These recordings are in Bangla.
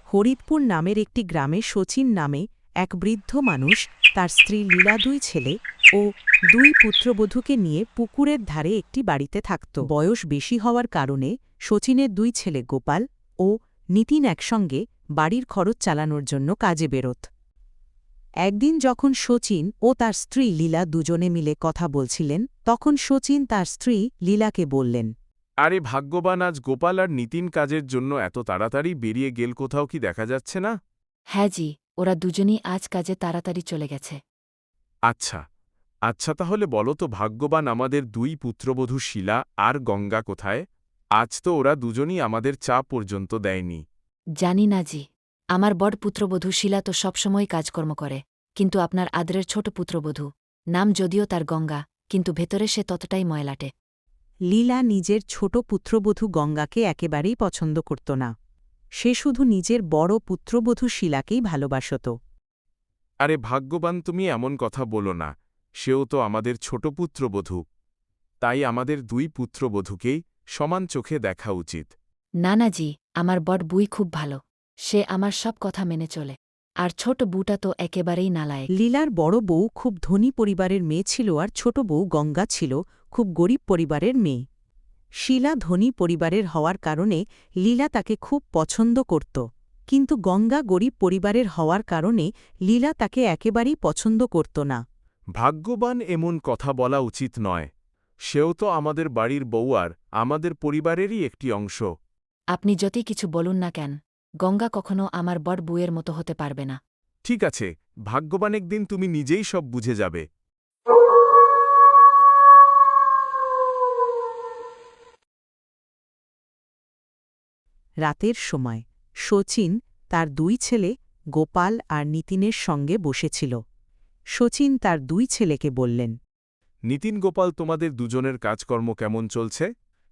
হরিদপুর নামের একটি গ্রামে শচীন নামে এক বৃদ্ধ মানুষ তার স্ত্রী লীলা, দুই ছেলে ও দুই পুত্রবধূকে নিয়ে পুকুরের ধারে একটি বাড়িতে থাকত। বয়স বেশি হওয়ার কারণে শচীনের দুই ছেলে গোপাল ও নিতিন একসঙ্গে বাড়ির খরচ চালানোর জন্য কাজে বেরোত। একদিন যখন শচীন ও তার স্ত্রী লীলা দুজনে মিলে কথা বলছিলেন, তখন শচীন তার স্ত্রী লীলাকে বললেন, আরে ভাগ্যবান, আজ গোপাল আর নিতিন কাজের জন্য এত তাড়াতাড়ি বেরিয়ে গেল, কোথাও কি দেখা যাচ্ছে না? হ্যাঁ জি, ওরা দুজনই আজ কাজে তাড়াতাড়ি চলে গেছে। আচ্ছা আচ্ছা, তাহলে বলো তো ভাগ্যবান, আমাদের দুই পুত্রবধূ শিলা আর গঙ্গা কোথায়? আজ তো ওরা দুজনই আমাদের চা পর্যন্ত দেয়নি। জানি না জি, আমার বড় পুত্রবধূ শিলা তো সবসময় কাজকর্ম করে, কিন্তু আপনার আদরের ছোট পুত্রবধূ, নাম যদিও তার গঙ্গা, কিন্তু ভেতরে সে ততটাই ময়লাটে। লীলা নিজের ছোট পুত্রবধূ গঙ্গাকে একেবারেই পছন্দ করত না। সে শুধু নিজের বড় পুত্রবধূ শিলাকেই ভালোবাসত। আরে ভাগ্যবান, তুমি এমন কথা বলো না, সেও তো আমাদের ছোট পুত্রবধূ। তাই আমাদের দুই পুত্রবধূকেই সমান চোখে দেখা উচিত। না না জি, আমার বড় বুই খুব ভালো, সে আমার সব কথা মেনে চলে, আর ছোট বুটা তো একেবারেই নালায়েক। লীলার বড় বউ খুব ধনী পরিবারের মেয়ে ছিল, আর ছোট বউ গঙ্গা ছিল খুব গরিব পরিবারের মেয়ে। শিলা ধনী পরিবারের হওয়ার কারণে লীলা তাকে খুব পছন্দ করত, কিন্তু গঙ্গা গরিব পরিবারের হওয়ার কারণে লীলা তাকে একেবারেই পছন্দ করত না। ভাগ্যবান, এমন কথা বলা উচিত নয়। সেও তো আমাদের বাড়ির বউ আর আমাদের পরিবারেরই একটি অংশ। আপনি যতই কিছু বলুন না কেন, গঙ্গা কখনো আমার বড় বুয়ের মতো হতে পারবে না। ঠিক আছে ভাগ্যবান, একদিন তুমি নিজেই সব বুঝে যাবে। রাতের সময় শচীন তার দুই ছেলে গোপাল আর নিতিনের সঙ্গে বসেছিল। শচীন তার দুই ছেলেকে বললেন, নিতিন, গোপাল, তোমাদের দুজনের কাজকর্ম কেমন চলছে?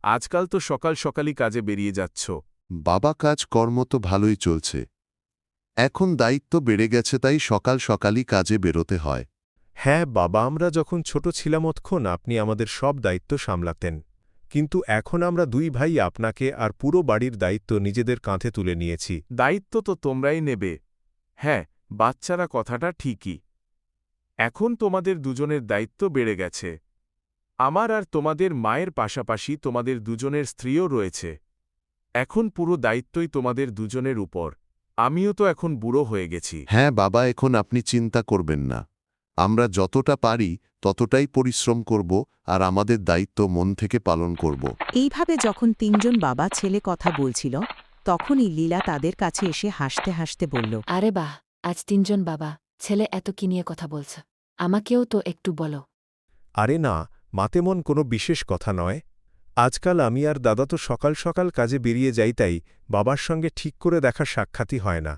আজকাল তো সকাল সকালই কাজে বেরিয়ে যাচ্ছ। বাবা, কাজকর্ম তো ভালোই চলছে। এখন দায়িত্ব বেড়ে গেছে, তাই সকাল সকালই কাজে বেরোতে হয়। হ্যাঁ বাবা, আমরা যখন ছোট ছিলাম তখন আপনি আমাদের সব দায়িত্ব সামলাতেন, কিন্তু এখন আমরা দুই ভাই আপনাকে আর পুরো বাড়ির দায়িত্ব নিজেদের কাঁধে তুলে নিয়েছি। দায়িত্ব তো তোমরাই নেবে। হ্যাঁ বাচ্চারা, কথাটা ঠিকই। এখন তোমাদের দুজনের দায়িত্ব বেড়ে গেছে। আমার আর তোমাদের মায়ের পাশাপাশি তোমাদের দুজনের স্ত্রীও রয়েছে। এখন পুরো দায়িত্বই তোমাদের দুজনের উপর। আমিও তো এখন বুড়ো হয়ে গেছি। হ্যাঁ বাবা, এখন আপনি চিন্তা করবেন না। আমরা যতটা পারি ততটাই পরিশ্রম করব, আর আমাদের দায়িত্ব মন থেকে পালন করব। এইভাবে যখন তিনজন বাবা ছেলে কথা বলছিল, তখনই লীলা তাদের কাছে এসে হাসতে হাসতে বলল, আরে বাহ, আজ তিনজন বাবা ছেলে এত কি নিয়ে কথা বলছে, আমাকেও তো একটু বলো। আরে না, মাতেমন কোনো বিশেষ কথা নয়। আজকাল আমি আর দাদা তো সকাল সকাল কাজে বেরিয়ে যাই, তাই বাবার সঙ্গে ঠিক করে দেখার সাক্ষাৎই হয় না।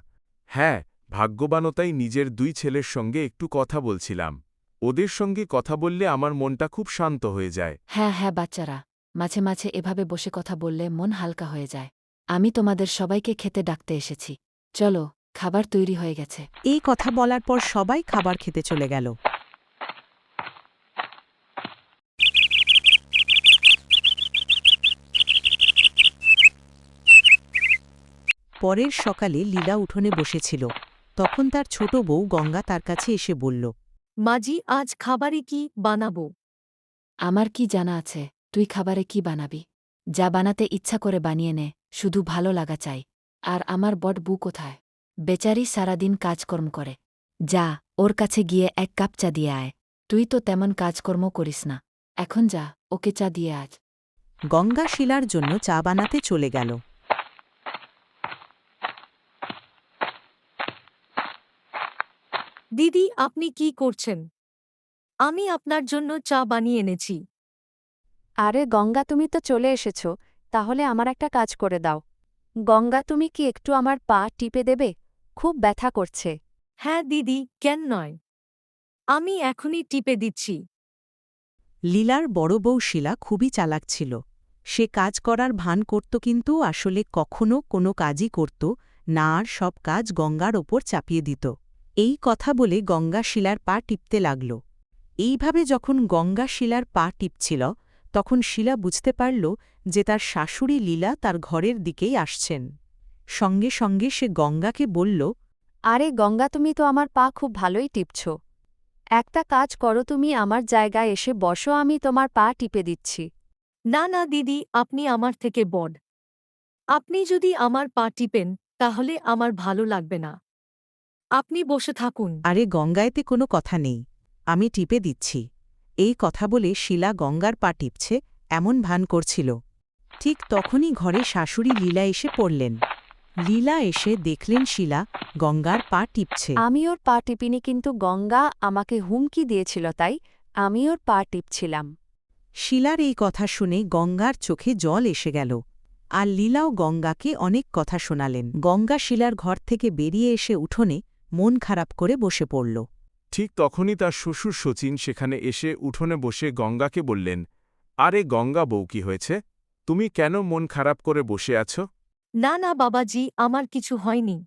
হ্যাঁ ভাগ্যবানতাই নিজের দুই ছেলের সঙ্গে একটু কথা বলছিলাম। ওদের সঙ্গে কথা বললে আমার মনটা খুব শান্ত হয়ে যায়। হ্যাঁ হ্যাঁ বাচ্চারা, মাঝে মাঝে এভাবে বসে কথা বললে মন হালকা হয়ে যায়। আমি তোমাদের সবাইকে খেতে ডাকতে এসেছি, চলো, খাবার তৈরি হয়ে গেছে। এই কথা বলার পর সবাই খাবার খেতে চলে গেল। পরের সকালে লীলা উঠোনে বসেছিল, তখন তার ছোট বউ গঙ্গা তার কাছে এসে বলল, মাজি, আজ খাবারে কি বানাবো? আমার কি জানা আছে তুই খাবারে কি বানাবি? যা বানাতে ইচ্ছা করে বানিয়ে নে, শুধু ভালো লাগা চাই। আর আমার বড় বউ কোথায়? বেচারি সারাদিন কাজকর্ম করে। যা, ওর কাছে গিয়ে এক কাপ চা দিয়ে আয়। তুই তো তেমন কাজকর্ম করিস না, এখন যা, ওকে চা দিয়ে আজ। গঙ্গা শিলার জন্য চা বানাতে চলে গেল। দিদি, আপনি কি করছেন? আমি আপনার জন্য চা বানিয়ে এনেছি। আরে গঙ্গা, তুমি তো চলে এসেছ, তাহলে আমার একটা কাজ করে দাও। গঙ্গা, তুমি কি একটু আমার পা টিপে দেবে? খুব ব্যথা করছে। হ্যাঁ দিদি, কেন নয়, আমি এখনই টিপে দিচ্ছি। লীলার বড় বউ শিলা খুবই চালাক ছিল। সে কাজ করার ভান করত, কিন্তু আসলে কখনো কোনো কাজই করত না, আর সব কাজ গঙ্গার ওপর চাপিয়ে দিত। এই কথা বলে গঙ্গা শিলার পা টিপতে লাগল। এইভাবে যখন গঙ্গা শিলার পা টিপছিল, তখন শিলা বুঝতে পারল যে তার শাশুড়ি লীলা তার ঘরের দিকেই আসছেন। সঙ্গে সঙ্গে সে গঙ্গাকে বলল, আরে গঙ্গা তুমি তো আমার পা খুব ভালোই টিপছ। একটা কাজ করো, তুমি আমার জায়গায় এসে বসো, আমি তোমার পা টিপে দিচ্ছি। না না দিদি, আপনি আমার থেকে বড়। আপনি যদি আমার পা টিপেন তাহলে আমার ভালো লাগবে না। আপনি বসে থাকুন। আরে গঙ্গায়তে কোনো কথা নেই, আমি টিপে দিচ্ছি। এই কথা বলে শিলা গঙ্গার পা টিপছে এমন ভান করছিল। ঠিক তখনই ঘরে শাশুড়ি লীলা এসে পড়লেন। লীলা এসে দেখলেন শিলা গঙ্গার পা টিপছে। আমি ওর পা টিপিনি, কিন্তু গঙ্গা আমাকে হুমকি দিয়েছিল, তাই আমি ওর পা টিপছিলাম। শিলার এই কথা শুনে গঙ্গার চোখে জল এসে গেল, আর লীলাও গঙ্গাকে অনেক কথা শোনালেন। গঙ্গা শিলার ঘর থেকে বেরিয়ে এসে উঠোনে মন খারাপ করে বসে পড়ল। ঠিক তখনই তার শ্বশুর শচীন সেখানে এসে উঠোনে বসে গঙ্গাকে বললেন, আরে গঙ্গা বউ, কি হয়েছে? তুমি কেন মন খারাপ করে বসে আছো? না না বাবাজি, আমার কিছু হয়নি।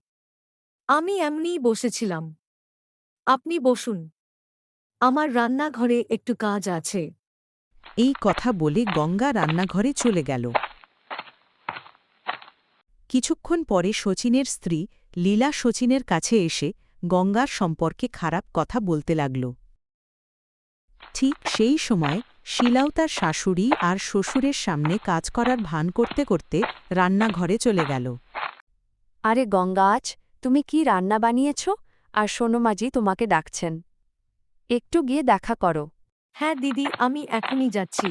আমি এমনিই বসেছিলাম। আপনি বসুন। আমার রান্নাঘরে একটু কাজ আছে। এই কথা বলে গঙ্গা রান্নাঘরে চলে গেল। কিছুক্ষণ পরে শচীনের স্ত্রী লীলা শচীনের কাছে এসে গঙ্গার সম্পর্কে খারাপ কথা বলতে লাগল। ঠিক সেই সময় শিলাও তার শাশুড়ি আর শ্বশুরের সামনে কাজ করার ভান করতে করতে রান্নাঘরে চলে গেল। আরে গঙ্গা, আজ তুমি কি রান্না বানিয়েছ? আর সোনমাজি তোমাকে ডাকছেন, একটু গিয়ে দেখা করো। হ্যাঁ দিদি, আমি এখনই যাচ্ছি।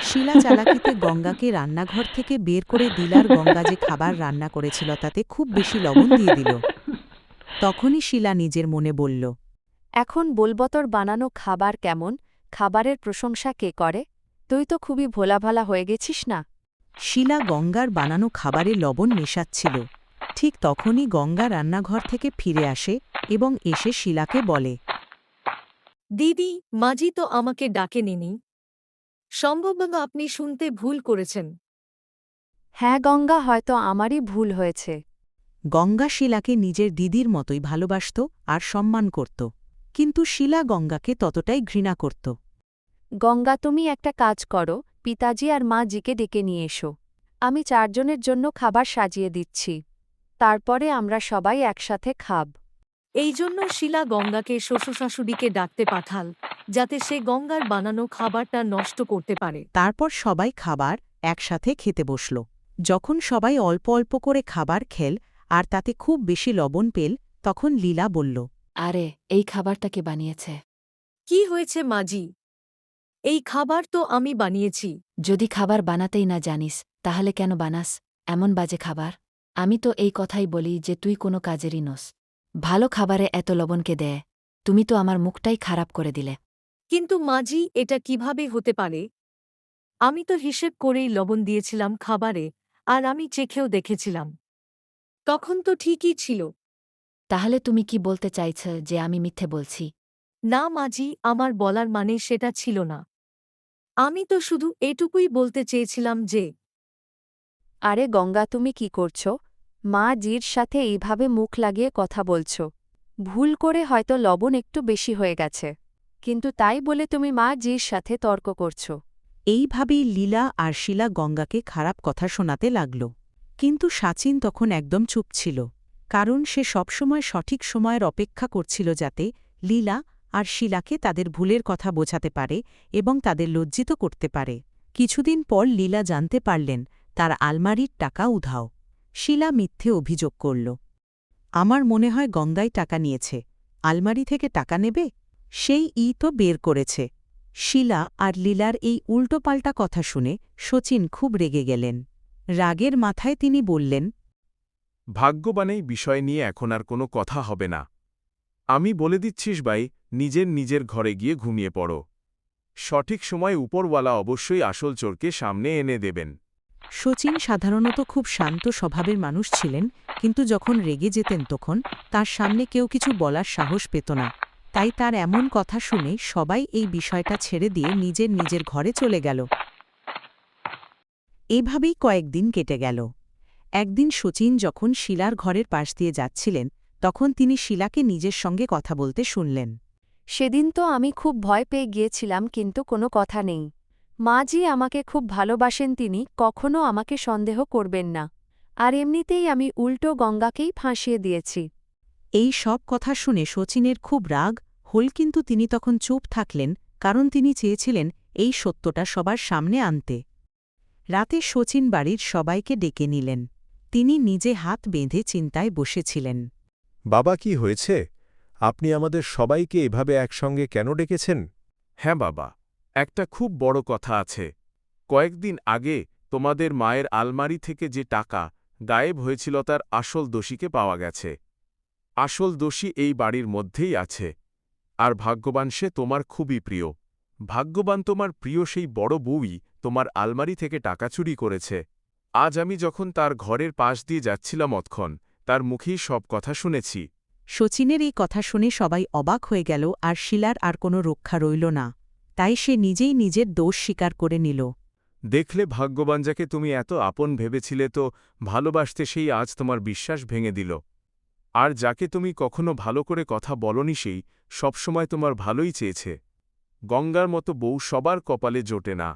শিলা চালাকিতে গঙ্গাকে রান্নাঘর থেকে বের করে দিলার গঙ্গা যে খাবার রান্না করেছিল তাতে খুব বেশি লবণ দিয়ে দিল। তখনই শিলা নিজের মনে বলল, এখন বলব তোর বানানো খাবার কেমন, খাবারের প্রশংসা কে করে? তুই তো খুবই ভোলাভালা হয়ে গেছিস না? শিলা গঙ্গার বানানো খাবারে লবণ মেশাচ্ছিল। ঠিক তখনই গঙ্গা রান্নাঘর থেকে ফিরে আসে এবং এসে শিলাকে বলে, দিদি, মাজি তো আমাকে ডাকেনি। সম্ভবত আপনি শুনতে ভুল করেছেন। হ্যাঁ গঙ্গা, হয়তো আমারই ভুল হয়েছে। গঙ্গা শিলাকে নিজের দিদির মতোই ভালোবাসত আর সম্মান করত, কিন্তু শিলা গঙ্গাকে ততটাই ঘৃণা করত। গঙ্গা, তুমি একটা কাজ করো, পিতাজি আর মা জিকে ডেকে নিয়ে এসো। আমি 4 জনের জন্য খাবার সাজিয়ে দিচ্ছি, তারপরে আমরা সবাই একসাথে খাব। এই জন্য শিলা গঙ্গাকে শ্বশুরশাশুড়িকে ডাকতে পাঠাল, যাতে সে গঙ্গার বানানো খাবারটা নষ্ট করতে পারে। তারপর সবাই খাবার একসাথে খেতে বসল। যখন সবাই অল্প অল্প করে খাবার খেল আর তাতে খুব বেশি লবণ পেল, তখন লীলা বলল, আরে এই খাবারটা কে বানিয়েছে? কি হয়েছে মাজি? এই খাবার তো আমি বানিয়েছি। যদি খাবার বানাতেই না জানিস তাহলে কেন বানাস এমন বাজে খাবার? আমি তো এই কথাই বলি যে তুই কোনো কাজেরই নস। ভালো খাবারে এত লবণকে দেয়? তুমি তো আমার মুখটাই খারাপ করে দিলে। কিন্তু মাজি, এটা কিভাবে হতে পারে? আমি তো হিসেব করেই লবণ দিয়েছিলাম খাবারে, আর আমি চেখেও দেখেছিলাম। তখন তো ঠিকই ছিল। তাহলে তুমি কি বলতে চাইছ যে আমি মিথ্যে বলছি? না মাজি, আমার বলার মানে সেটা ছিল না। আমি তো শুধু এটুকুই বলতে চেয়েছিলাম যে আরে গঙ্গা, তুমি কি করছো? মা জির সাথে এইভাবে মুখ লাগিয়ে কথা বলছো। ভুল করে হয়তো লবণ একটু বেশি হয়ে গেছে, কিন্তু তাই বলে তুমি মা জির সাথে তর্ক করছো। এইভাবেই লীলা আর শিলা গঙ্গাকে খারাপ কথা শোনাতে লাগল। কিন্তু সাচিন তখন একদম চুপ ছিল, কারণ সে সবসময় সঠিক সময়ের অপেক্ষা করছিল যাতে লীলা আর শিলাকে তাদের ভুলের কথা বোঝাতে পারে এবং তাদের লজ্জিত করতে পারে। কিছুদিন পর লীলা জানতে পারলেন তার আলমারির টাকা উধাও। শিলা মিথ্যে অভিযোগ করল, আমার মনে হয় গঙ্গাই টাকা নিয়েছে, আলমারি থেকে টাকা নেবে, সেই তো বের করেছে। শিলা আর লীলার এই উল্টোপাল্টা কথা শুনে শচীন খুব রেগে গেলেন। রাগের মাথায় তিনি বললেন, ভাগ্যবানেই বিষয় নিয়ে এখন আর কোনো কথা হবে না। আমি বলে দিচ্ছিস ভাই, নিজের ঘরে গিয়ে ঘুমিয়ে পড়ো। সঠিক সময় উপরওয়ালা অবশ্যই আসল চোরকে সামনে এনে দেবেন। শচীন সাধারণত খুব শান্ত স্বভাবের মানুষ ছিলেন, কিন্তু যখন রেগে যেতেন তখন তার সামনে কেউ কিছু বলার সাহস পেত না। তাই তার এমন কথা শুনে সবাই এই বিষয়টা ছেড়ে দিয়ে নিজের ঘরে চলে গেল। এভাবেই কয়েকদিন কেটে গেল। একদিন শচীন যখন শিলার ঘরের পাশ দিয়ে যাচ্ছিলেন, তখন তিনি শিলাকে নিজের সঙ্গে কথা বলতে শুনলেন। সেদিন তো আমি খুব ভয় পেয়ে গিয়েছিলাম, কিন্তু কোনো কথা নেই। মাজি আমাকে খুব ভালোবাসেন, তিনি কখনো আমাকে সন্দেহ করবেন না। আর এমনিতেই আমি উল্টো গঙ্গাকেই ফাঁসিয়ে দিয়েছি। এই সব কথা শুনে শচীনের খুব রাগ হল, কিন্তু তিনি তখন চুপ থাকলেন, কারণ তিনি চেয়েছিলেন এই সত্যটা সবার সামনে আনতে। রাতে শচীন বাড়ির সবাইকে ডেকে নিলেন। তিনি নিজে হাত বেঁধে চিন্তায় বসেছিলেন। বাবা, কি হয়েছে? আপনি আমাদের সবাইকে এভাবে একসঙ্গে কেন ডেকেছেন? হ্যাঁ বাবা, একটা খুব বড় কথা আছে। কয়েকদিন আগে তোমাদের মায়ের আলমারি থেকে যে টাকা গায়েব হয়েছিল তার আসল দোষীকে পাওয়া গেছে। আসল দোষী এই বাড়ির মধ্যেই আছে। আর ভাগ্যবান সে তোমার খুবই প্রিয়। ভাগ্যবান তোমার প্রিয় সেই বড় বউই তোমার আলমারি থেকে টাকা চুরি করেছে। আজ আমি যখন তার ঘরের পাশ দিয়ে যাচ্ছিলাম অতক্ষণ তার মুখেই সব কথা শুনেছি। শচীনের এই কথা শুনে সবাই অবাক হয়ে গেল, আর শিলার আর কোনো রক্ষা রইল না। তাই সে নিজেই নিজের দোষ স্বীকার করে নিল। দেখলে ভাগ্যবান যাকে তুমি এত আপন ভেবেছিলে তো ভালোবাসতে, সেই আজ তোমার বিশ্বাস ভেঙে দিল। আর যাকে তুমি কখনো ভালো করে কথা বলনি সেই সবসময় তোমার ভালোই চেয়েছে। গঙ্গার মতো বউ সবার কপালে জোটে না।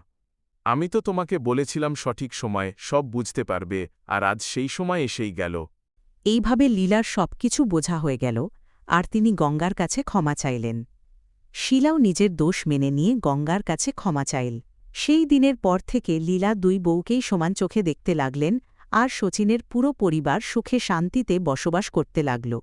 আমি তো তোমাকে বলেছিলাম সঠিক সময়ে সব বুঝতে পারবে, আর আজ সেই সময় এসেই গেল। এইভাবে লীলার সবকিছু বোঝা হয়ে গেল, আর তিনি গঙ্গার কাছে ক্ষমা চাইলেন। শিলাও নিজের দোষ মেনে নিয়ে গঙ্গার কাছে ক্ষমা চাইল। সেই দিনের পর থেকে লীলা দুই বউকেই সমান চোখে দেখতে লাগলেন, আর শচীনের পুরো পরিবার সুখে শান্তিতে বসবাস করতে লাগল।